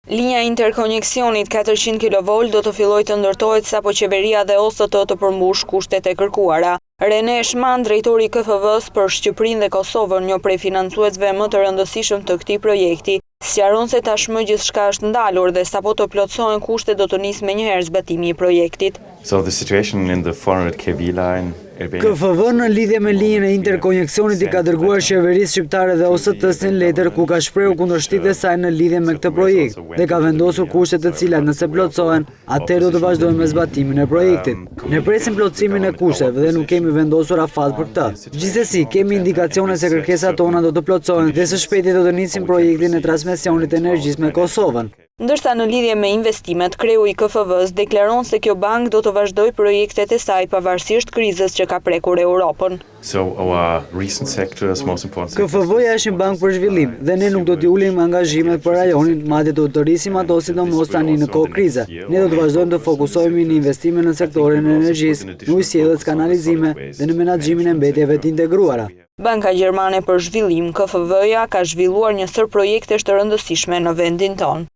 Linja interkoneksionit 400 kV do të fillojë të ndërtohet sapo qeveria dhe OST të përmbush kushtet e kërkuara. Rene Shman, drejtori i KFV-s për Shqipërinë dhe Kosovën, një prej financuesve më të rëndësishëm të këtij projekti, sqaron se tashmë gjithçka është ndalur dhe sapo të plotësohen kushtet do të nisë menjëherë zbatimi i projektit. So the situation in the 400 kV line. KFV në lidhje me linjën e interkoneksionit i ka dërguar qeverisë shqiptare dhe OST-s një letër ku ka shprehur kundërshtitë e saj në lidhje me këtë projekt dhe ka vendosur kushte të cilat nëse plotësohen, atëherë do të vazhdojmë me zbatimin e projektit. Ne presim plotësimin e kushteve dhe nuk kemi vendosur afat për këtë. Gjithsesi, kemi indikacione se kërkesat tona do të plotësohen dhe së shpejti do të nisim projektin e transmisionit të energjisë me Kosovën. Ndërsa në lidhje me investimet, kreu i KFV-s deklaron se kjo bank do të vazhdoj projektet e saj pavarësisht krizës që ka prekur Europën. KFV-ja është një bank për zhvillim dhe ne nuk do t'i ulim angazhimet për rajonin, madje do të rrisim ato sidomos tani në kohë krize. Ne do të vazhdojmë të fokusohemi në investime në sektorin e energjisë, në ujësjelljes, kanalizime dhe në menaxhimin e mbetjeve të integruara. Banka Gjermane për Zhvillim, KFV-ja, ka zhvilluar një sër projektesh të rëndësishme në vendin tonë.